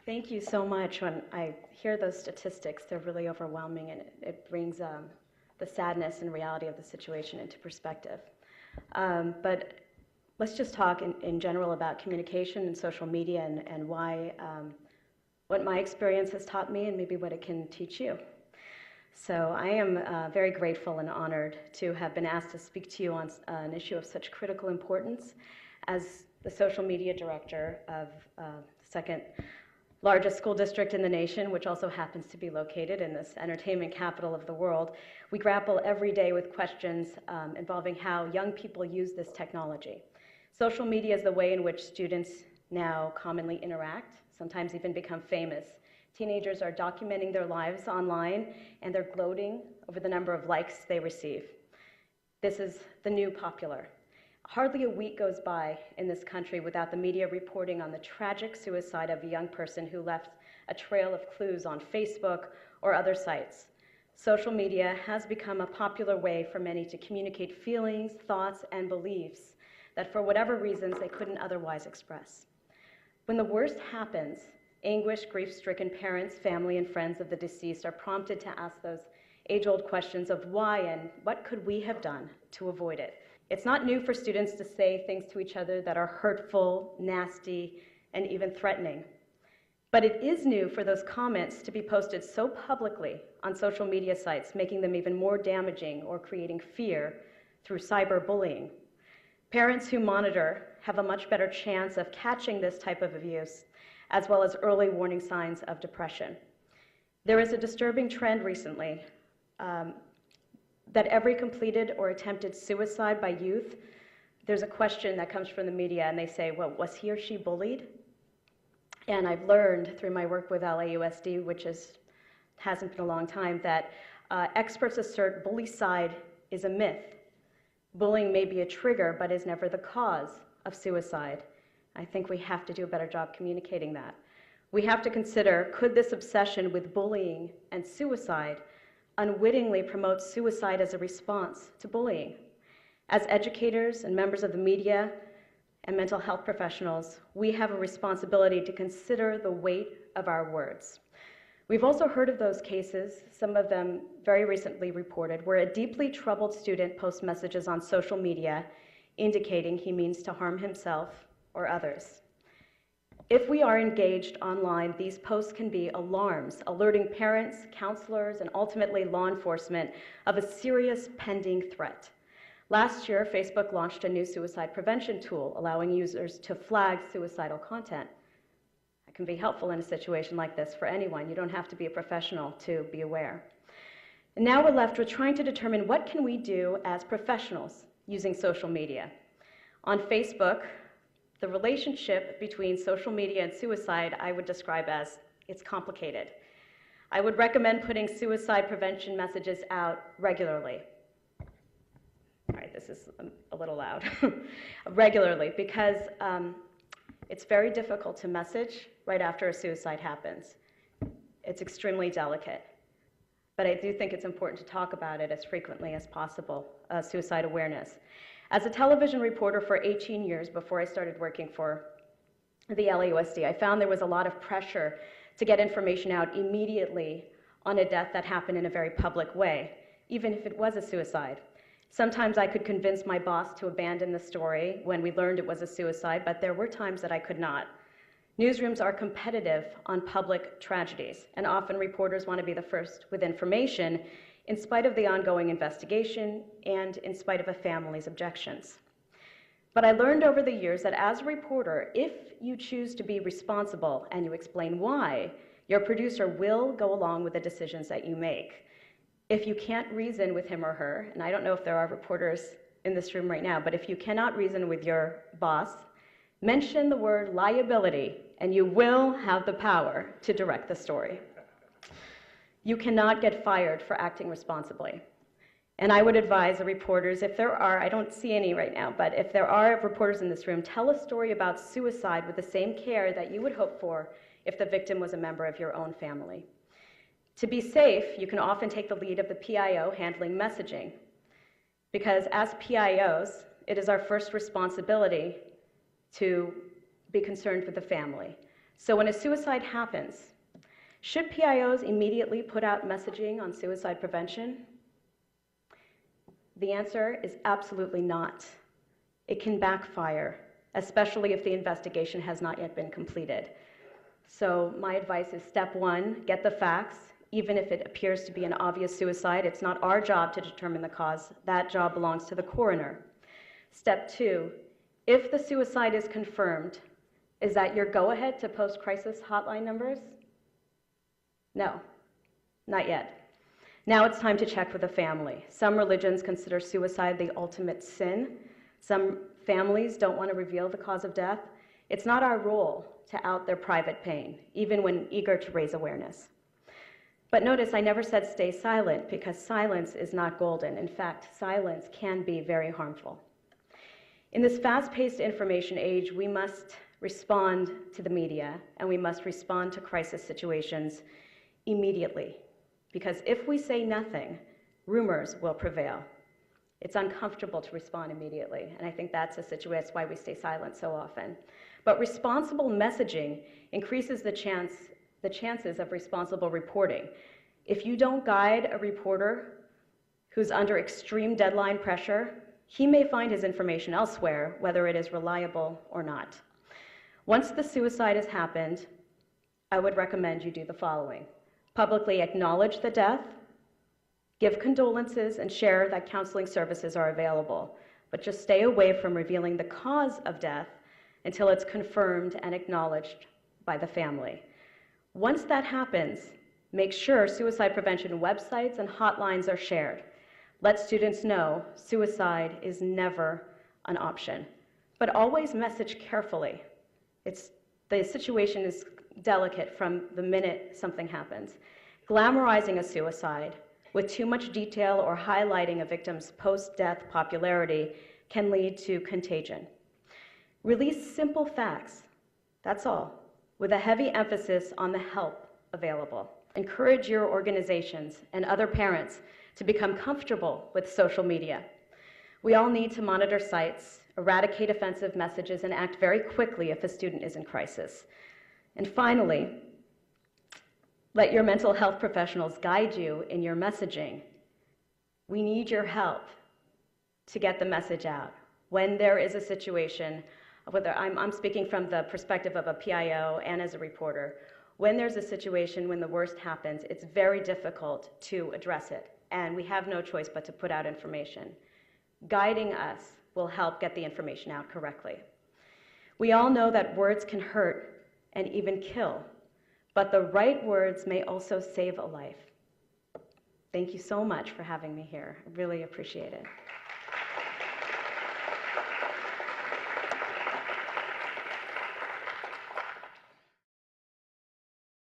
Thank you so much. When I hear those statistics, they're really overwhelming, and it brings the sadness and reality of the situation into perspective. But let's just talk in general about communication and social media and why, what my experience has taught me and maybe what it can teach you. So I am very grateful and honored to have been asked to speak to you on an issue of such critical importance as the social media director of the second largest school district in the nation, which also happens to be located in this entertainment capital of the world. We grapple every day with questions involving how young people use this technology. Social media is the way in which students now commonly interact, sometimes even become famous. Teenagers are documenting their lives online, and they're gloating over the number of likes they receive. This is the new popular. Hardly a week goes by in this country without the media reporting on the tragic suicide of a young person who left a trail of clues on Facebook or other sites. Social media has become a popular way for many to communicate feelings, thoughts, and beliefs that for whatever reasons they couldn't otherwise express. When the worst happens, anguished, grief-stricken parents, family, and friends of the deceased are prompted to ask those age-old questions of why and what could we have done to avoid it. It's not new for students to say things to each other that are hurtful, nasty, and even threatening. But it is new for those comments to be posted so publicly on social media sites, making them even more damaging or creating fear through cyberbullying. Parents who monitor have a much better chance of catching this type of abuse, as well as early warning signs of depression. There is a disturbing trend recently that every completed or attempted suicide by youth, there's a question that comes from the media, and they say, well, was he or she bullied? And I've learned through my work with LAUSD, which hasn't been a long time, that experts assert bullycide is a myth. Bullying may be a trigger, but is never the cause of suicide. I think we have to do a better job communicating that. We have to consider, could this obsession with bullying and suicide unwittingly promote suicide as a response to bullying? As educators and members of the media and mental health professionals, we have a responsibility to consider the weight of our words. We've also heard of those cases, some of them very recently reported, where a deeply troubled student posts messages on social media indicating he means to harm himself or others. If we are engaged online, these posts can be alarms, alerting parents, counselors, and ultimately law enforcement of a serious pending threat. Last year, Facebook launched a new suicide prevention tool, allowing users to flag suicidal content. That can be helpful in a situation like this for anyone. You don't have to be a professional to be aware. And now we're left with trying to determine what can we do as professionals using social media. On Facebook, the relationship between social media and suicide I would describe as it's complicated. I would recommend putting suicide prevention messages out regularly. All right, this is a little loud. Regularly, because it's very difficult to message right after a suicide happens. It's extremely delicate. But I do think it's important to talk about it as frequently as possible, suicide awareness. As a television reporter for 18 years before I started working for the LAUSD, I found there was a lot of pressure to get information out immediately on a death that happened in a very public way, even if it was a suicide. Sometimes I could convince my boss to abandon the story when we learned it was a suicide, but there were times that I could not. Newsrooms are competitive on public tragedies, and often reporters want to be the first with information in spite of the ongoing investigation and in spite of a family's objections. But I learned over the years that as a reporter, if you choose to be responsible and you explain why, your producer will go along with the decisions that you make. If you can't reason with him or her, and I don't know if there are reporters in this room right now, but if you cannot reason with your boss, mention the word liability and you will have the power to direct the story. You cannot get fired for acting responsibly. And I would advise the reporters, if there are, I don't see any right now, but if there are reporters in this room, tell a story about suicide with the same care that you would hope for if the victim was a member of your own family. To be safe, you can often take the lead of the PIO handling messaging, because as PIOs, it is our first responsibility to be concerned with the family. So when a suicide happens, should PIOs immediately put out messaging on suicide prevention? The answer is absolutely not. It can backfire, especially if the investigation has not yet been completed. So my advice is step one, get the facts. Even if it appears to be an obvious suicide, it's not our job to determine the cause. That job belongs to the coroner. Step two, if the suicide is confirmed, is that your go-ahead to post-crisis hotline numbers? No, not yet. Now it's time to check with the family. Some religions consider suicide the ultimate sin. Some families don't want to reveal the cause of death. It's not our role to out their private pain, even when eager to raise awareness. But notice I never said stay silent, because silence is not golden. In fact, silence can be very harmful. In this fast-paced information age, we must respond to the media, and we must respond to crisis situations immediately. Because if we say nothing, rumors will prevail. It's uncomfortable to respond immediately, and I think that's a situation, that's why we stay silent so often. But responsible messaging increases the chances of responsible reporting. If you don't guide a reporter who's under extreme deadline pressure, he may find his information elsewhere, whether it is reliable or not. Once the suicide has happened, I would recommend you do the following. Publicly acknowledge the death, give condolences, and share that counseling services are available, but just stay away from revealing the cause of death until it's confirmed and acknowledged by the family. Once that happens, make sure suicide prevention websites and hotlines are shared. Let students know suicide is never an option, but always message carefully. The situation is delicate from the minute something happens. Glamorizing a suicide with too much detail or highlighting a victim's post-death popularity can lead to contagion. Release simple facts, that's all, with a heavy emphasis on the help available. Encourage your organizations and other parents to become comfortable with social media. We all need to monitor sites, eradicate offensive messages, and act very quickly if a student is in crisis. And finally, let your mental health professionals guide you in your messaging. We need your help to get the message out. When there is a situation, whether I'm speaking from the perspective of a PIO and as a reporter, when there's a situation when the worst happens, it's very difficult to address it, and we have no choice but to put out information. Guiding us will help get the information out correctly. We all know that words can hurt and even kill, but the right words may also save a life. Thank you so much for having me here. I really appreciate it.